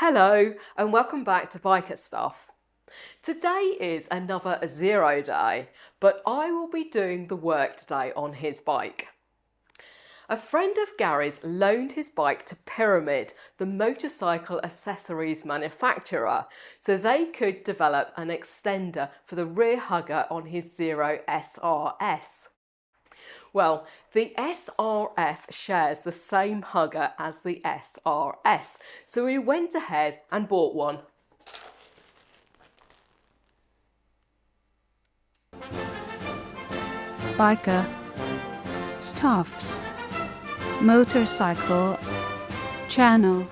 Hello and welcome back to Biker Stuff. Today is another zero day, but I will be doing the work today on his bike. A friend of Gary's loaned his bike to Pyramid, the motorcycle accessories manufacturer, so they could develop an extender for the rear hugger on his Zero SRS. Well, the SRF shares the same hugger as the SRS, so we went ahead and bought one. Biker Stuff's motorcycle channel.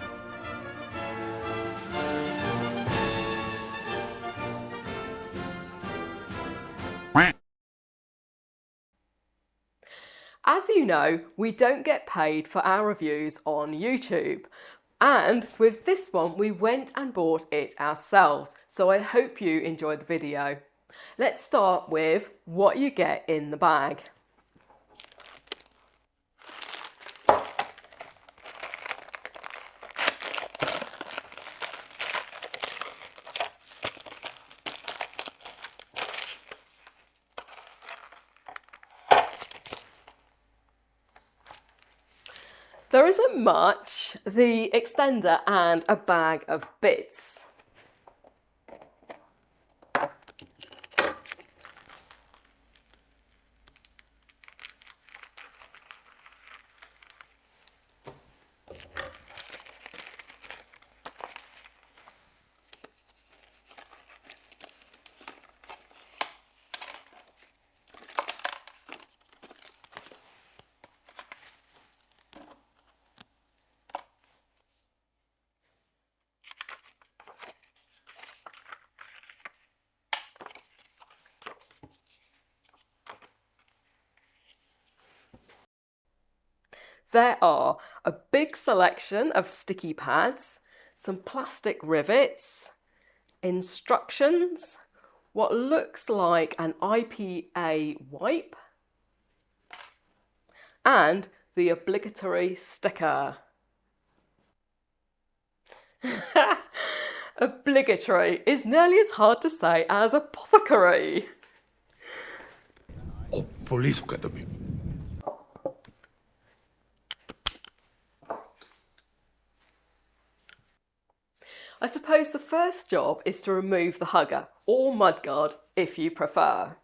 As you know, we don't get paid for our reviews on YouTube. And with this one, we went and bought it ourselves. So I hope you enjoyed the video. Let's start with what you get in the bag. There isn't much, the extender and a bag of bits. There are a big selection of sticky pads, some plastic rivets, instructions, what looks like an IPA wipe, and the obligatory sticker. Obligatory is nearly as hard to say as apothecary. Police Academy. I suppose the first job is to remove the hugger, or mudguard if you prefer.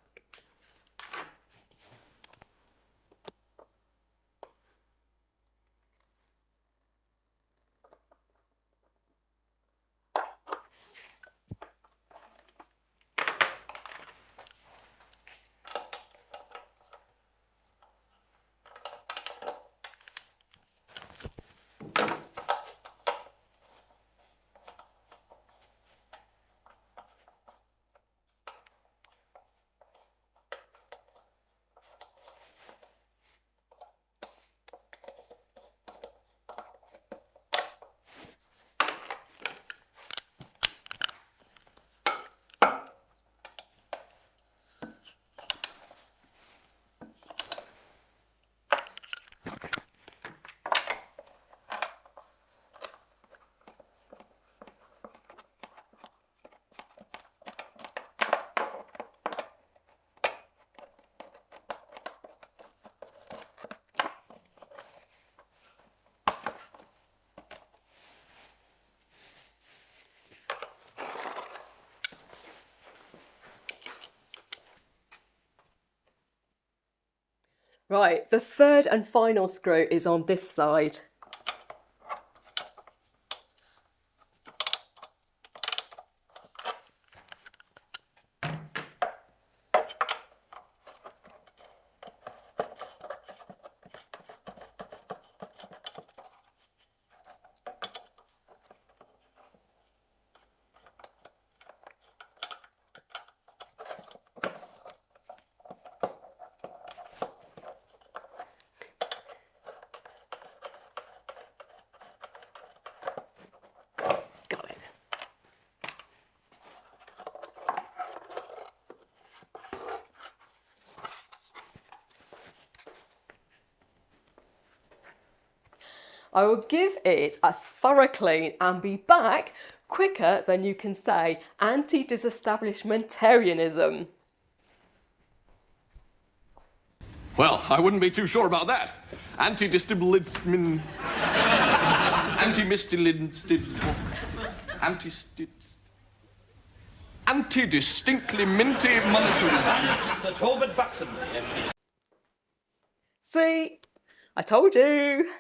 Right, the third and final screw is on this side. I will give it a thorough clean and be back quicker than you can say anti-disestablishmentarianism. Well, I wouldn't be too sure about that. Anti-distillidsmin... Anti-mistillidstid... Anti-distinctly minty monetarism. Sir Talbot Buxton, MP. See? I told you!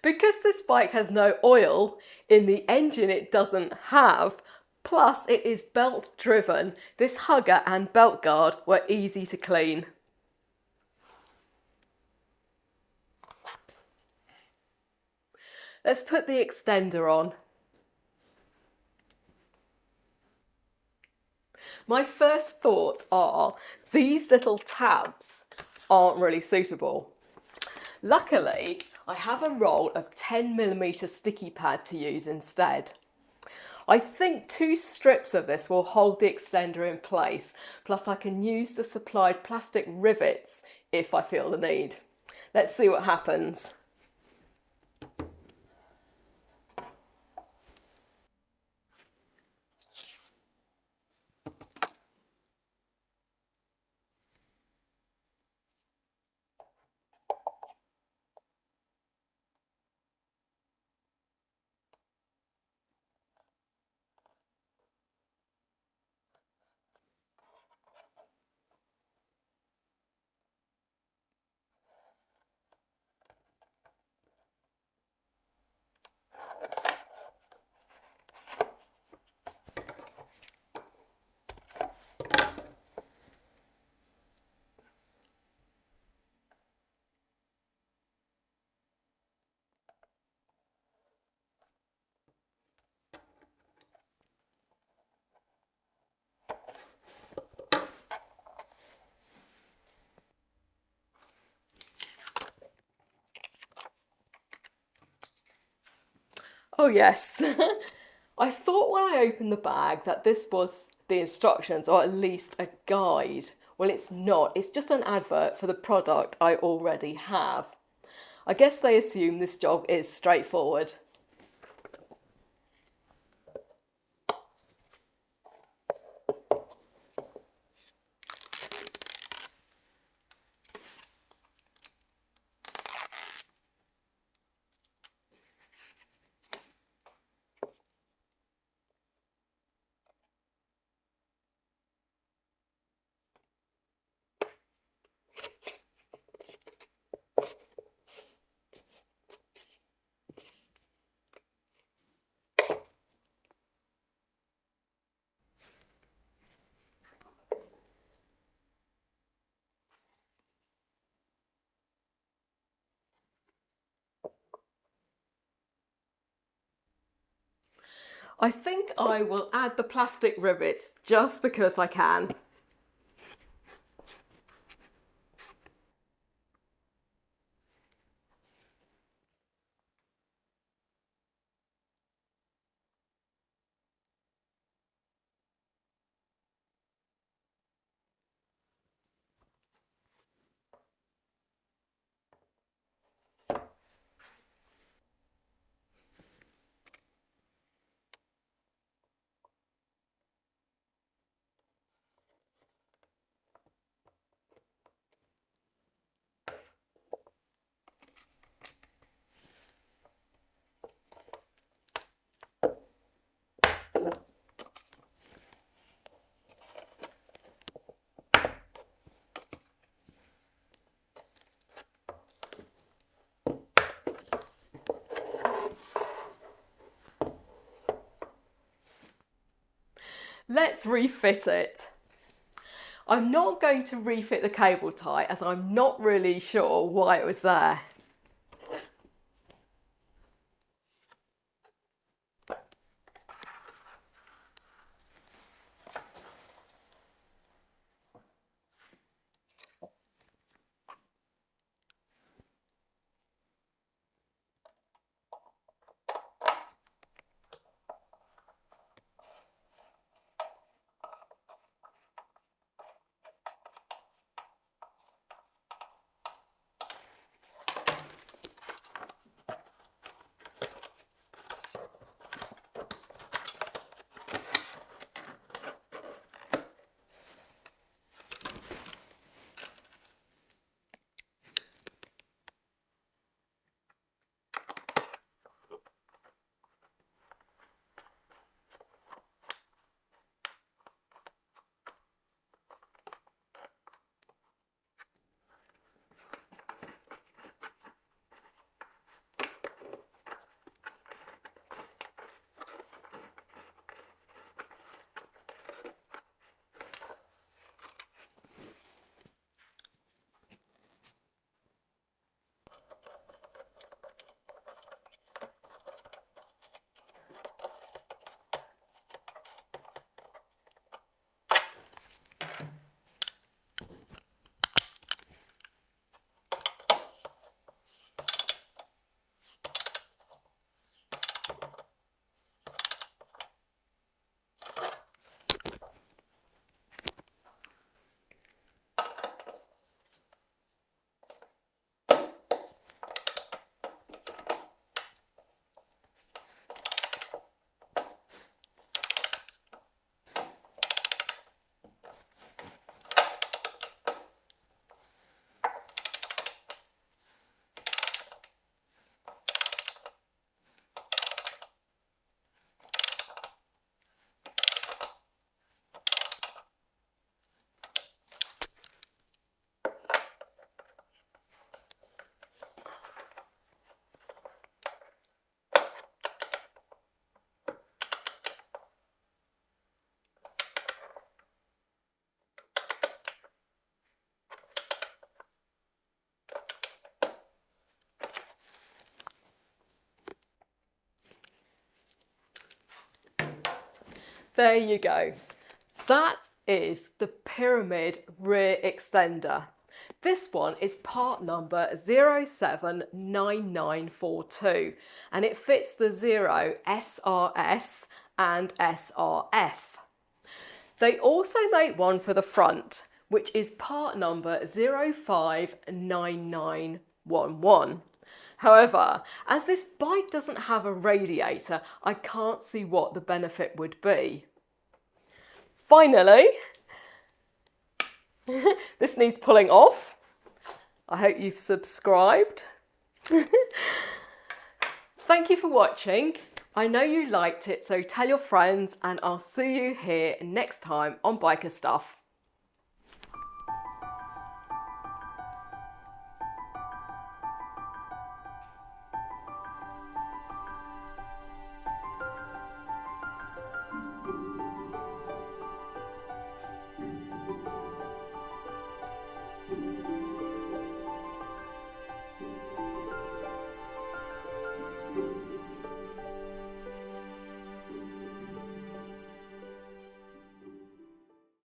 Because this bike has no oil, in the engine it doesn't have, plus it is belt driven, this hugger and belt guard were easy to clean. Let's put the extender on. My first thoughts are these little tabs aren't really suitable. Luckily, I have a roll of 10mm sticky pad to use instead. I think 2 strips of this will hold the extender in place, plus I can use the supplied plastic rivets if I feel the need. Let's see what happens. Oh yes, I thought when I opened the bag that this was the instructions or at least a guide. Well, it's not, it's just an advert for the product I already have. I guess they assume this job is straightforward. I think I will add the plastic rivets just because I can. Let's refit it. I'm not going to refit the cable tie as I'm not really sure why it was there. There you go. That is the pyramid rear extender. This one is part number 079942 and it fits the 0 SRS and SRF. They also make one for the front, which is part number 059911. However, as this bike doesn't have a radiator, I can't see what the benefit would be. Finally, this needs pulling off. I hope you've subscribed. Thank you for watching. I know you liked it, so tell your friends and I'll see you here next time on Biker Stuff.